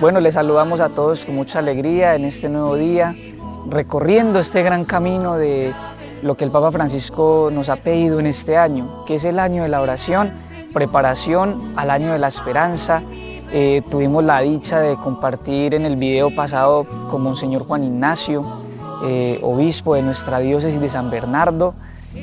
Bueno, les saludamos a todos con mucha alegría en este nuevo día, recorriendo este gran camino de lo que el Papa Francisco nos ha pedido en este año, que es el año de la oración, preparación al año de la esperanza. Tuvimos la dicha de compartir en el video pasado con Monseñor Juan Ignacio, obispo de nuestra diócesis de San Bernardo,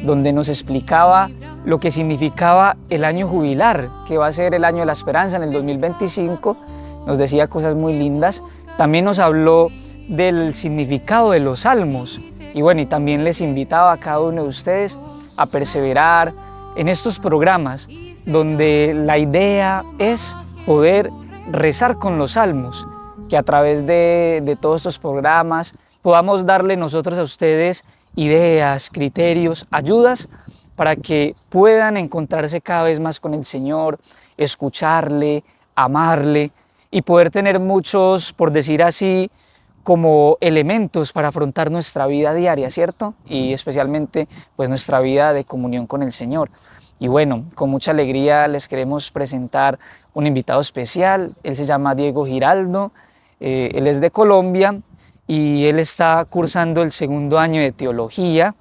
donde nos explicaba lo que significaba el año jubilar, que va a ser el año de la esperanza en el 2025. Nos decía cosas muy lindas. También nos habló del significado de los salmos. Y bueno, y también les invitaba a cada uno de ustedes a perseverar en estos programas donde la idea es poder rezar con los salmos, que a través de todos estos programas podamos darle nosotros a ustedes ideas, criterios, ayudas para que puedan encontrarse cada vez más con el Señor, escucharle, amarle y poder tener muchos, por decir así, como elementos para afrontar nuestra vida diaria, ¿cierto? Y especialmente pues nuestra vida de comunión con el Señor. Y bueno, con mucha alegría les queremos presentar un invitado especial. Él se llama Diego Giraldo, él es de Colombia y él está cursando el segundo año de teología,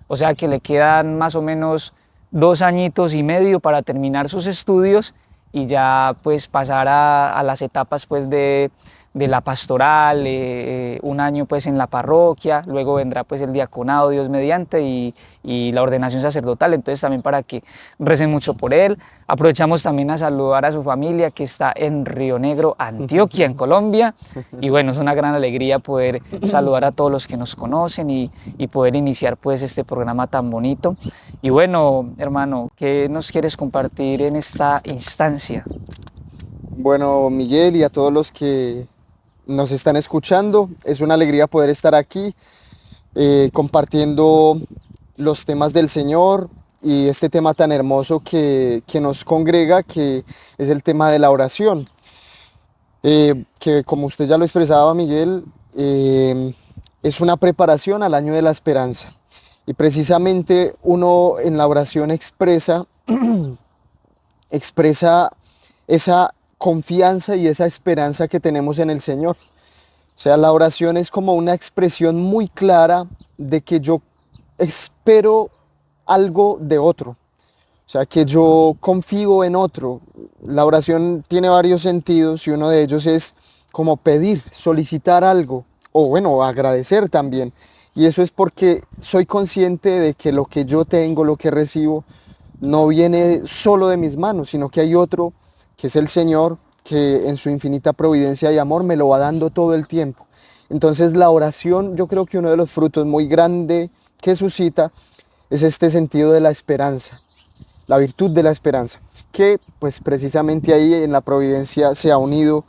o sea que le quedan más o menos 2 añitos y medio para terminar sus estudios y ya pues pasar a las etapas pues de la pastoral, 1 año pues en la parroquia, luego vendrá pues el diaconado, Dios mediante, y la ordenación sacerdotal. Entonces también para que recen mucho por él. Aprovechamos también a saludar a su familia que está en Río Negro, Antioquia, en Colombia, y bueno, es una gran alegría poder saludar a todos los que nos conocen y poder iniciar pues este programa tan bonito. Y bueno, hermano, ¿qué nos quieres compartir en esta instancia? Bueno, Miguel, y a todos los que nos están escuchando, es una alegría poder estar aquí compartiendo los temas del Señor y este tema tan hermoso que nos congrega, que es el tema de la oración, que como usted ya lo expresaba, Miguel, es una preparación al año de la esperanza. Y precisamente uno en la oración expresa esa confianza y esa esperanza que tenemos en el Señor. O sea, la oración es como una expresión muy clara de que yo espero algo de otro. O sea, que yo confío en otro. La oración tiene varios sentidos y uno de ellos es como pedir, solicitar algo, o bueno, agradecer también. Y eso es porque soy consciente de que lo que yo tengo, lo que recibo, no viene solo de mis manos, sino que hay otro que es el Señor, que en su infinita providencia y amor me lo va dando todo el tiempo. Entonces la oración, yo creo que uno de los frutos muy grande que suscita es este sentido de la esperanza, la virtud de la esperanza, que pues precisamente ahí en la providencia se ha unido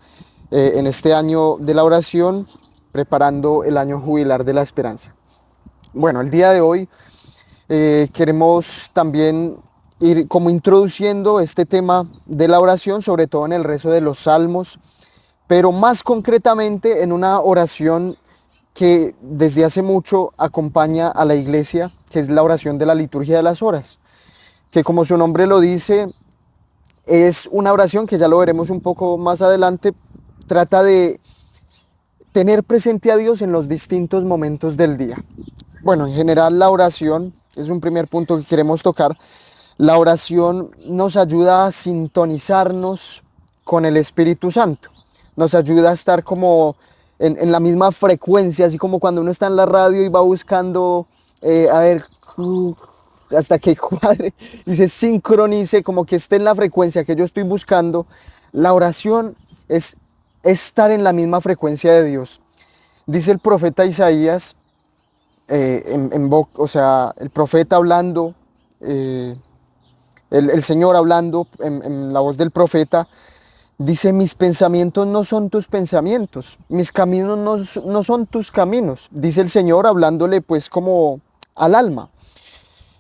en este año de la oración, preparando el año jubilar de la esperanza. Bueno, el día de hoy queremos también ir como introduciendo este tema de la oración, sobre todo en el rezo de los salmos, pero más concretamente en una oración que desde hace mucho acompaña a la iglesia, que es la oración de la liturgia de las horas, que como su nombre lo dice, es una oración que ya lo veremos un poco más adelante, trata de tener presente a Dios en los distintos momentos del día. Bueno, en general la oración es un primer punto que queremos tocar. La oración nos ayuda a sintonizarnos con el Espíritu Santo, nos ayuda a estar como en la misma frecuencia, así como cuando uno está en la radio y va buscando, a ver, hasta que cuadre y se sincronice, como que esté en la frecuencia que yo estoy buscando. La oración es estar en la misma frecuencia de Dios. Dice el profeta Isaías, o sea, el profeta hablando, el Señor hablando en la voz del profeta, dice: mis pensamientos no son tus pensamientos, mis caminos no son tus caminos. Dice el Señor hablándole pues como al alma.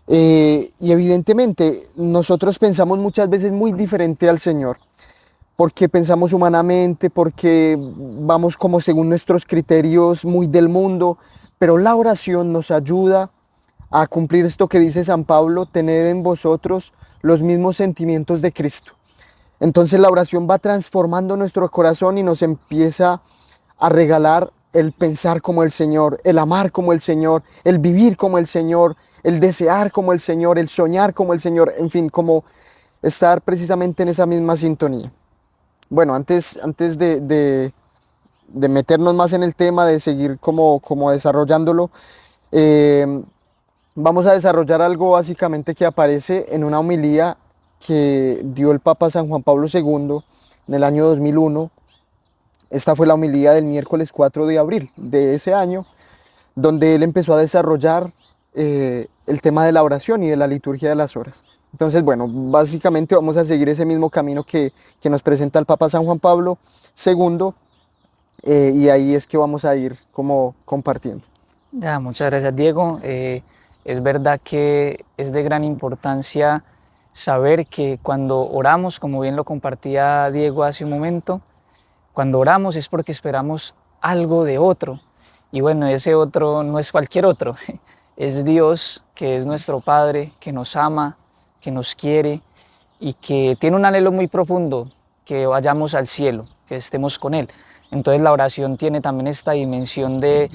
Y evidentemente nosotros pensamos muchas veces muy diferente al Señor, porque pensamos humanamente, porque vamos como según nuestros criterios muy del mundo, pero la oración nos ayuda a cumplir esto que dice San Pablo: tened en vosotros los mismos sentimientos de Cristo. Entonces la oración va transformando nuestro corazón y nos empieza a regalar el pensar como el Señor, el amar como el Señor, el vivir como el Señor, el desear como el Señor, el soñar como el Señor, en fin, como estar precisamente en esa misma sintonía. Bueno, antes de meternos más en el tema, de seguir como desarrollándolo, eh, vamos a desarrollar algo básicamente que aparece en una homilía que dio el Papa San Juan Pablo II en el año 2001. Esta fue la homilía del miércoles 4 de abril de ese año, donde él empezó a desarrollar el tema de la oración y de la liturgia de las horas. Entonces, bueno, básicamente vamos a seguir ese mismo camino que nos presenta el Papa San Juan Pablo II, y ahí es que vamos a ir como compartiendo. Ya, muchas gracias, Diego. Es verdad que es de gran importancia saber que cuando oramos, como bien lo compartía Diego hace un momento, cuando oramos es porque esperamos algo de otro. Y bueno, ese otro no es cualquier otro, es Dios, que es nuestro Padre, que nos ama, que nos quiere y que tiene un anhelo muy profundo, que vayamos al cielo, que estemos con Él. Entonces la oración tiene también esta dimensión de,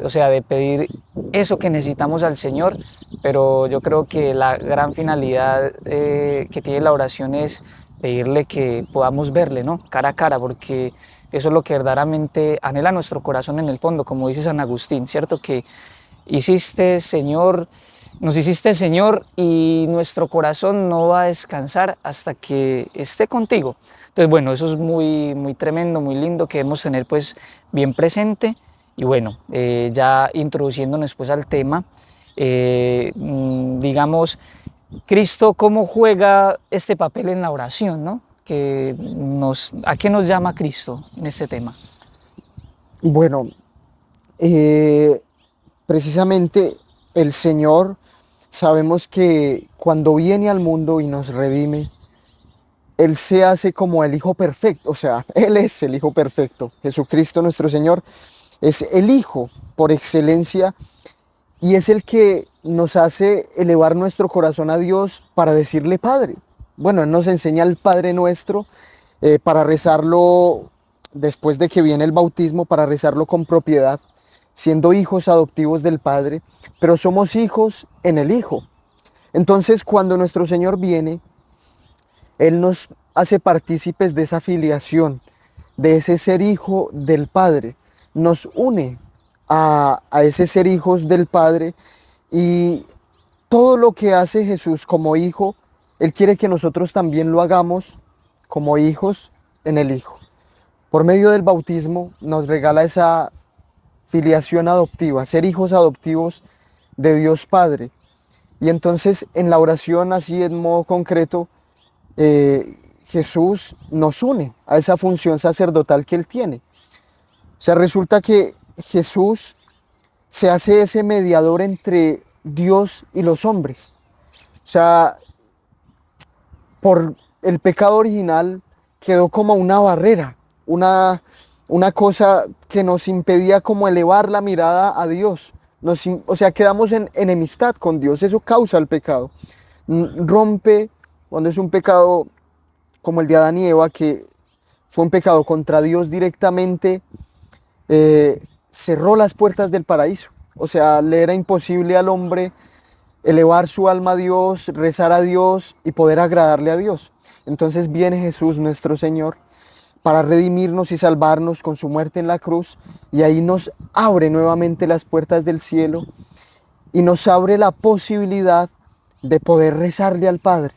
o sea, de pedir eso que necesitamos al Señor, pero yo creo que la gran finalidad que tiene la oración es pedirle que podamos verle, ¿no? Cara a cara, porque eso es lo que verdaderamente anhela nuestro corazón en el fondo, como dice San Agustín, ¿cierto? Que hiciste, Señor, nos hiciste, Señor, y nuestro corazón no va a descansar hasta que esté contigo. Entonces, bueno, eso es muy tremendo, muy lindo, que debemos tener pues bien presente. Y bueno, ya introduciéndonos pues al tema, digamos, Cristo, ¿cómo juega este papel en la oración, ¿no? ¿A qué nos llama Cristo en este tema? Bueno, precisamente el Señor, sabemos que cuando viene al mundo y nos redime, Él se hace como el Hijo perfecto, o sea, Él es el Hijo perfecto. Jesucristo nuestro Señor es el Hijo por excelencia y es el que nos hace elevar nuestro corazón a Dios para decirle Padre. Bueno, Él nos enseña el Padre Nuestro para rezarlo después de que viene el bautismo, para rezarlo con propiedad, siendo hijos adoptivos del Padre, pero somos hijos en el Hijo. Entonces, cuando nuestro Señor viene, Él nos hace partícipes de esa filiación, de ese ser hijo del Padre. Nos une a ese ser hijos del Padre y todo lo que hace Jesús como hijo, Él quiere que nosotros también lo hagamos como hijos en el Hijo. Por medio del bautismo nos regala esa filiación adoptiva, ser hijos adoptivos de Dios Padre. Y entonces en la oración, así en modo concreto, Jesús nos une a esa función sacerdotal que Él tiene. O sea, resulta que Jesús se hace ese mediador entre Dios y los hombres. O sea, por el pecado original quedó como una barrera, una cosa que nos impedía como elevar la mirada a Dios. O sea, quedamos en enemistad con Dios, eso causa el pecado. Rompe, cuando es un pecado como el de Adán y Eva, que fue un pecado contra Dios directamente, cerró las puertas del paraíso. O sea, le era imposible al hombre elevar su alma a Dios, rezar a Dios y poder agradarle a Dios. Entonces viene Jesús nuestro Señor para redimirnos y salvarnos con su muerte en la cruz, y ahí nos abre nuevamente las puertas del cielo y nos abre la posibilidad de poder rezarle al Padre,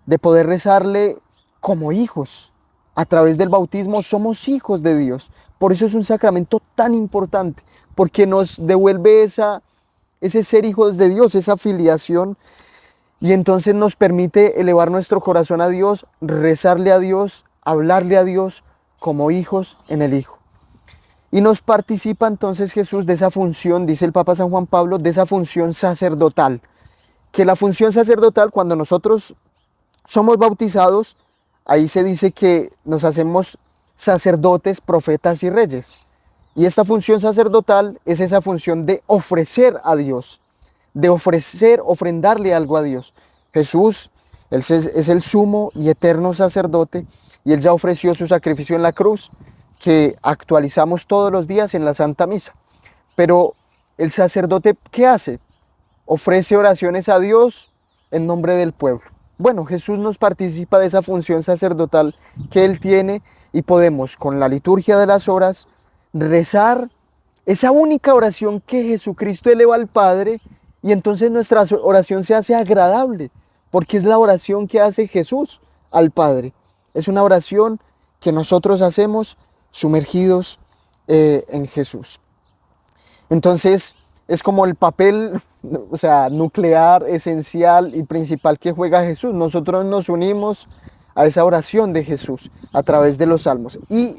de poder rezarle como hijos. A través del bautismo somos hijos de Dios. Por eso es un sacramento tan importante, porque nos devuelve ese ser hijos de Dios, esa filiación, y entonces nos permite elevar nuestro corazón a Dios, rezarle a Dios, hablarle a Dios como hijos en el Hijo. Y nos participa entonces Jesús de esa función, dice el Papa San Juan Pablo, de esa función sacerdotal. Que la función sacerdotal, cuando nosotros somos bautizados, ahí se dice que nos hacemos sacerdotes, profetas y reyes. Y esta función sacerdotal es esa función de ofrecer a Dios, de ofrendarle algo a Dios. Jesús es el sumo y eterno sacerdote y Él ya ofreció su sacrificio en la cruz, que actualizamos todos los días en la Santa Misa. Pero el sacerdote, ¿qué hace? Ofrece oraciones a Dios en nombre del pueblo. Bueno, Jesús nos participa de esa función sacerdotal que Él tiene y podemos, con la liturgia de las horas, rezar esa única oración que Jesucristo eleva al Padre, y entonces nuestra oración se hace agradable, porque es la oración que hace Jesús al Padre. Es una oración que nosotros hacemos sumergidos en Jesús. Entonces, es como el papel, o sea, nuclear, esencial y principal que juega Jesús. Nosotros nos unimos a esa oración de Jesús a través de los salmos. Y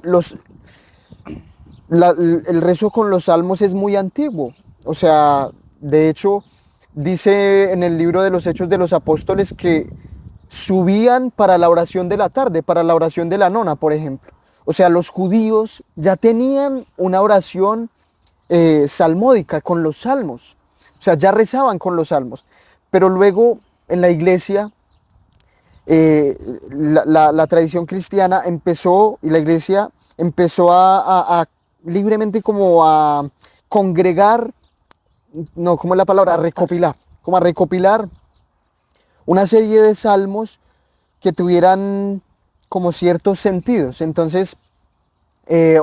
el rezo con los salmos es muy antiguo. O sea, de hecho, dice en el libro de los Hechos de los Apóstoles que subían para la oración de la tarde, para la oración de la nona, por ejemplo. O sea, los judíos ya tenían una oración salmódica con los salmos. O sea, ya rezaban con los salmos. Pero luego en la iglesia, la tradición cristiana empezó, y la iglesia empezó a libremente como a congregar, no, ¿cómo es la palabra? A recopilar, como a recopilar una serie de salmos que tuvieran como ciertos sentidos. Entonces,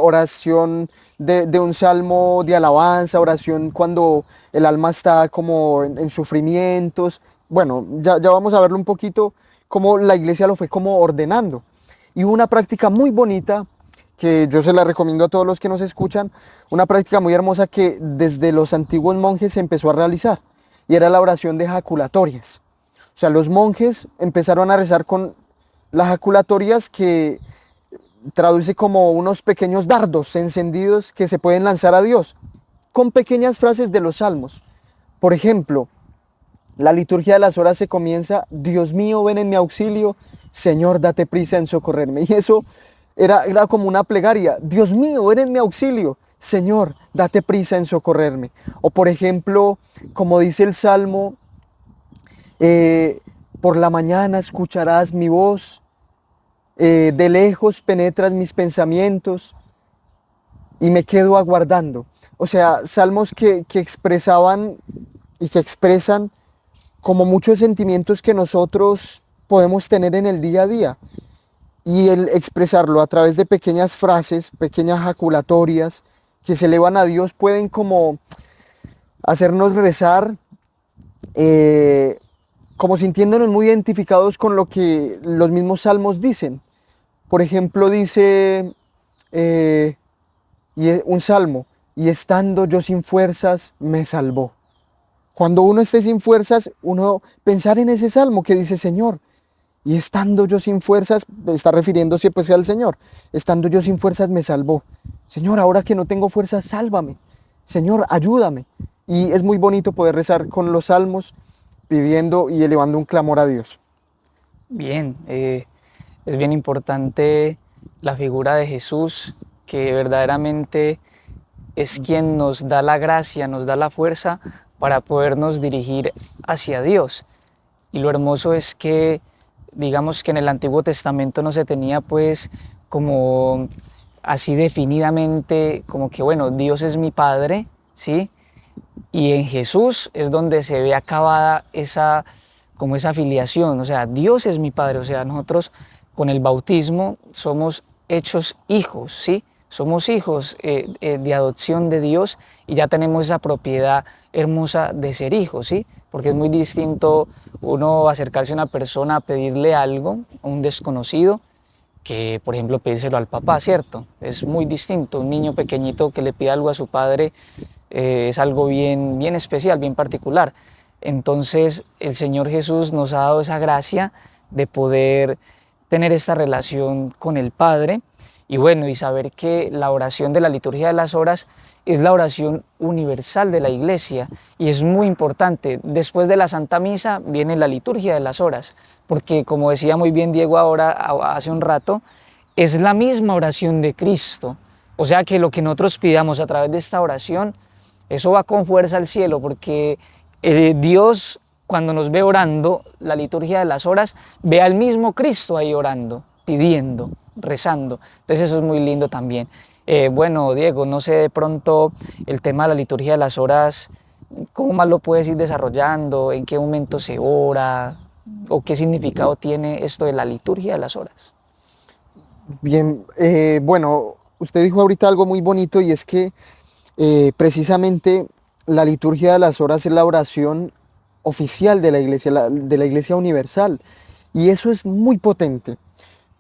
oración de un salmo de alabanza, oración cuando el alma está como en sufrimientos. Bueno, ya vamos a verlo un poquito cómo la iglesia lo fue como ordenando. Y una práctica muy bonita que yo se la recomiendo a todos los que nos escuchan, una práctica muy hermosa que desde los antiguos monjes se empezó a realizar, y era la oración de jaculatorias. O sea, los monjes empezaron a rezar con las jaculatorias, que traduce como unos pequeños dardos encendidos que se pueden lanzar a Dios, con pequeñas frases de los salmos. Por ejemplo, la liturgia de las horas se comienza: Dios mío, ven en mi auxilio, Señor, date prisa en socorrerme. Y eso era como una plegaria: Dios mío, ven en mi auxilio, Señor, date prisa en socorrerme. O por ejemplo, como dice el Salmo, por la mañana escucharás mi voz, de lejos penetras mis pensamientos y me quedo aguardando. O sea, salmos que expresaban y que expresan como muchos sentimientos que nosotros podemos tener en el día a día. Y el expresarlo a través de pequeñas frases, pequeñas jaculatorias que se elevan a Dios, pueden como hacernos rezar, como sintiéndonos muy identificados con lo que los mismos salmos dicen. Por ejemplo, dice un salmo: y estando yo sin fuerzas, me salvó. Cuando uno esté sin fuerzas, uno pensar en ese salmo que dice: Señor, y estando yo sin fuerzas, está refiriéndose pues al Señor, estando yo sin fuerzas me salvó. Señor, ahora que no tengo fuerzas, sálvame. Señor, ayúdame. Y es muy bonito poder rezar con los salmos, pidiendo y elevando un clamor a Dios. Bien, es bien importante la figura de Jesús, que verdaderamente es quien nos da la gracia, nos da la fuerza para podernos dirigir hacia Dios. Y lo hermoso es que, digamos que en el Antiguo Testamento no se tenía pues como así definidamente como que bueno, Dios es mi Padre, ¿sí? Y en Jesús es donde se ve acabada esa filiación, o sea, Dios es mi Padre, o sea, nosotros con el bautismo somos hechos hijos, ¿sí? Somos hijos de adopción de Dios, y ya tenemos esa propiedad hermosa de ser hijos, ¿sí? Porque es muy distinto uno acercarse a una persona a pedirle algo, a un desconocido, que por ejemplo pedírselo al papá, ¿cierto? Es muy distinto. Un niño pequeñito que le pide algo a su padre es algo bien, bien especial, bien particular. Entonces el Señor Jesús nos ha dado esa gracia de poder tener esta relación con el Padre, y bueno, y saber que la oración de la liturgia de las horas es la oración universal de la Iglesia, y es muy importante. Después de la Santa Misa viene la liturgia de las horas, porque como decía muy bien Diego ahora, hace un rato, es la misma oración de Cristo. O sea que lo que nosotros pidamos a través de esta oración, eso va con fuerza al cielo, porque Dios, cuando nos ve orando la liturgia de las horas, ve al mismo Cristo ahí orando, pidiendo. rezando. Entonces eso es muy lindo también. Bueno, Diego, no sé de pronto el tema de la liturgia de las horas, ¿cómo más lo puedes ir desarrollando? ¿En qué momento se ora? ¿O qué significado tiene esto de la liturgia de las horas? Bien, bueno, usted dijo ahorita algo muy bonito y es que precisamente la liturgia de las horas es la oración oficial de la iglesia, de la iglesia universal. Y eso es muy potente.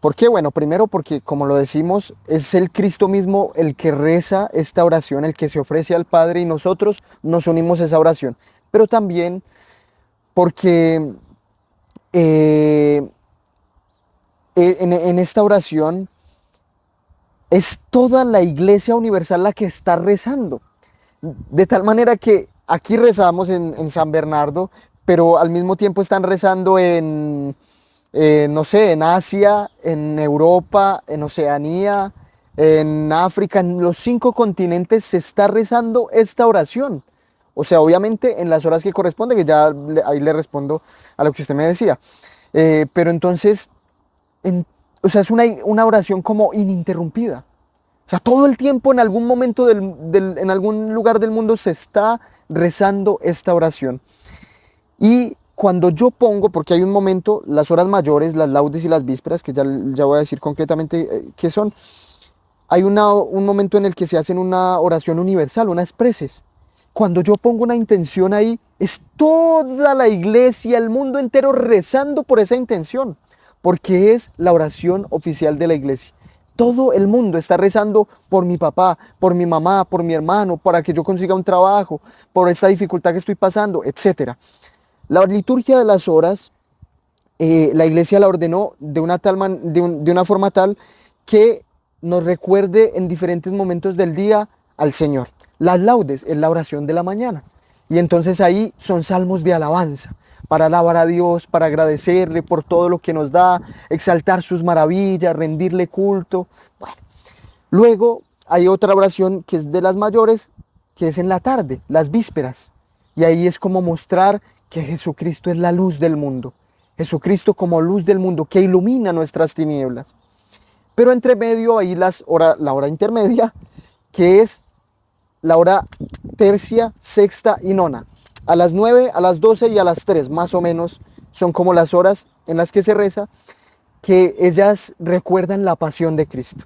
¿Por qué? Bueno, primero porque, como lo decimos, es el Cristo mismo el que reza esta oración, el que se ofrece al Padre y nosotros nos unimos a esa oración. Pero también porque eh, en esta oración es toda la iglesia universal la que está rezando. De tal manera que aquí rezamos en San Bernardo, pero al mismo tiempo están rezando no sé, en Asia, en Europa, en Oceanía, en África, en los 5 continentes se está rezando esta oración. O sea, obviamente en las horas que corresponden, que ya ahí le respondo a lo que usted me decía. Pero entonces, en- o sea, es una oración como ininterrumpida. O sea, todo el tiempo en algún momento en algún lugar del mundo se está rezando esta oración. Y cuando yo pongo, porque hay un momento, las horas mayores, las laudes y las vísperas, que ya voy a decir concretamente qué son, hay un momento en el que se hacen una oración universal, unas preces. Cuando yo pongo una intención ahí, es toda la iglesia, el mundo entero rezando por esa intención, porque es la oración oficial de la iglesia. Todo el mundo está rezando por mi papá, por mi mamá, por mi hermano, para que yo consiga un trabajo, por esta dificultad que estoy pasando, etcétera. La liturgia de las horas, la iglesia la ordenó de una forma tal que nos recuerde en diferentes momentos del día al Señor. Las laudes es la oración de la mañana. Y entonces ahí son salmos de alabanza, para alabar a Dios, para agradecerle por todo lo que nos da, exaltar sus maravillas, rendirle culto. Bueno, luego hay otra oración que es de las mayores, que es en la tarde, las vísperas. Y ahí es como mostrar que Jesucristo es la luz del mundo. Jesucristo como luz del mundo que ilumina nuestras tinieblas. Pero entre medio hay la hora intermedia, que es la hora tercia, sexta y nona. A las 9, a las 12 y a las 3, más o menos, son como las horas en las que se reza, que ellas recuerdan la pasión de Cristo,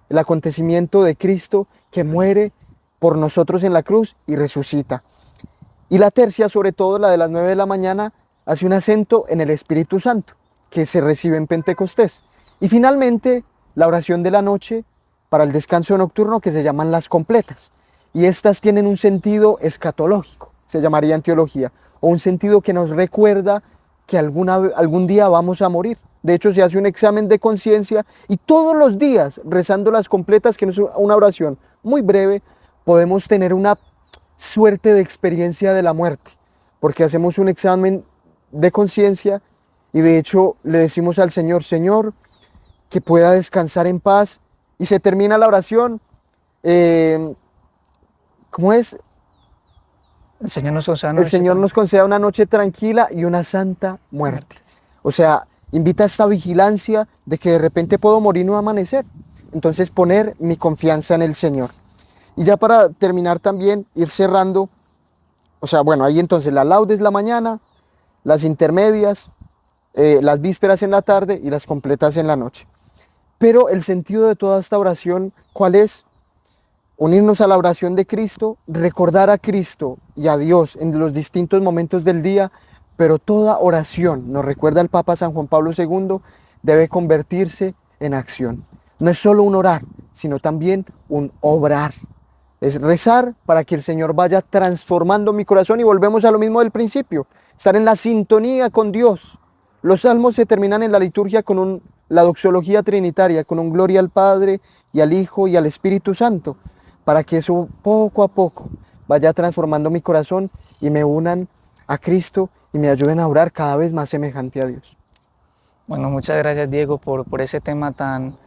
el acontecimiento de Cristo que muere por nosotros en la cruz y resucita. Y la tercia, sobre todo la de las 9 de la mañana, hace un acento en el Espíritu Santo, que se recibe en Pentecostés. Y finalmente, la oración de la noche para el descanso nocturno, que se llaman las completas. Y estas tienen un sentido escatológico, se llamaría en teología, o un sentido que nos recuerda que algún día vamos a morir. De hecho, se hace un examen de conciencia y todos los días, rezando las completas, que no es una oración muy breve, podemos tener una suerte de experiencia de la muerte, porque hacemos un examen de conciencia y de hecho le decimos al Señor, Señor, que pueda descansar en paz, y se termina la oración. eh, ¿Cómo es? El Señor nos conceda una El noche Señor nos tranquila. conceda una noche tranquila y una santa muerte. O sea, invita a esta vigilancia de que de repente puedo morir y no amanecer. Entonces poner mi confianza en el Señor. Y ya para terminar también, ir cerrando, o sea, bueno, ahí entonces las laudes la mañana, las intermedias, las vísperas en la tarde y las completas en la noche. Pero el sentido de toda esta oración, ¿cuál es? Unirnos a la oración de Cristo, recordar a Cristo y a Dios en los distintos momentos del día, pero toda oración, nos recuerda el Papa San Juan Pablo II, debe convertirse en acción. No es solo un orar, sino también un obrar. Es rezar para que el Señor vaya transformando mi corazón, y volvemos a lo mismo del principio, estar en la sintonía con Dios. Los salmos se terminan en la liturgia con la doxología trinitaria, con un gloria al Padre y al Hijo y al Espíritu Santo, para que eso poco a poco vaya transformando mi corazón y me unan a Cristo y me ayuden a orar cada vez más semejante a Dios. Bueno, muchas gracias, Diego, por ese tema tan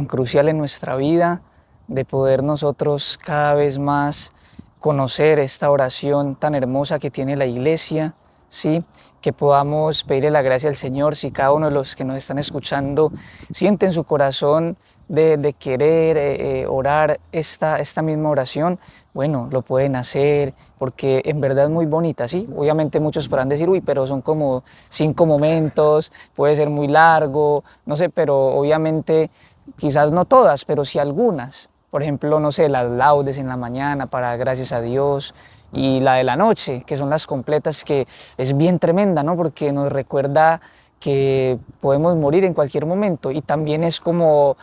crucial en nuestra vida, de poder nosotros cada vez más conocer esta oración tan hermosa que tiene la iglesia, ¿sí? Que podamos pedirle la gracia al Señor. Si cada uno de los que nos están escuchando siente en su corazón de querer orar esta misma oración, bueno, lo pueden hacer porque en verdad es muy bonita, ¿sí? Obviamente muchos podrán decir, uy, pero son como 5 momentos, puede ser muy largo, no sé, pero obviamente quizás no todas, pero sí algunas. Por ejemplo, no sé, las laudes en la mañana para dar gracias a Dios, y la de la noche, que son las completas, que es bien tremenda, ¿no? Porque nos recuerda que podemos morir en cualquier momento, y también es como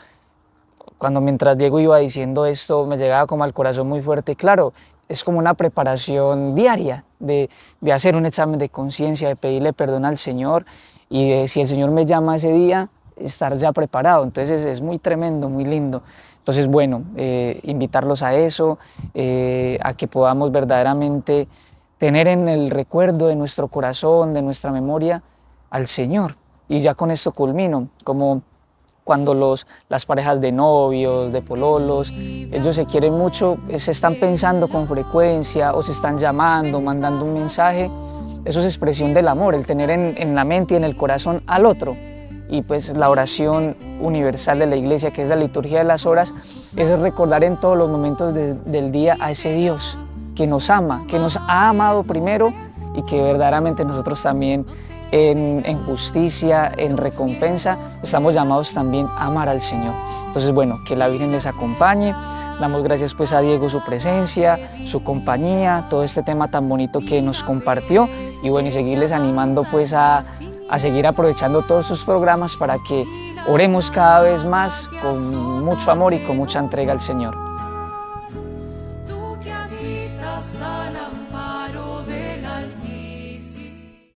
cuando mientras Diego iba diciendo esto me llegaba como al corazón muy fuerte. Claro, es como una preparación diaria de hacer un examen de conciencia, de pedirle perdón al Señor, y de, si el Señor me llama ese día, estar ya preparado. Entonces es muy tremendo, muy lindo. Entonces, bueno, invitarlos a eso, a que podamos verdaderamente tener en el recuerdo de nuestro corazón, de nuestra memoria, al Señor. Y ya con esto culmino, como cuando las parejas de novios, de pololos, ellos se quieren mucho, se están pensando con frecuencia o se están llamando, mandando un mensaje. Eso es expresión del amor, el tener en la mente y en el corazón al otro. Y pues la oración universal de la Iglesia, que es la liturgia de las horas, es recordar en todos los momentos del día a ese Dios que nos ama, que nos ha amado primero, y que verdaderamente nosotros también en justicia, en recompensa, estamos llamados también a amar al Señor. Entonces, bueno, que la Virgen les acompañe. Damos gracias pues a Diego su presencia, su compañía, todo este tema tan bonito que nos compartió, y bueno, y seguirles animando pues a seguir aprovechando todos sus programas para que oremos cada vez más con mucho amor y con mucha entrega al Señor. Tú que habitas al amor.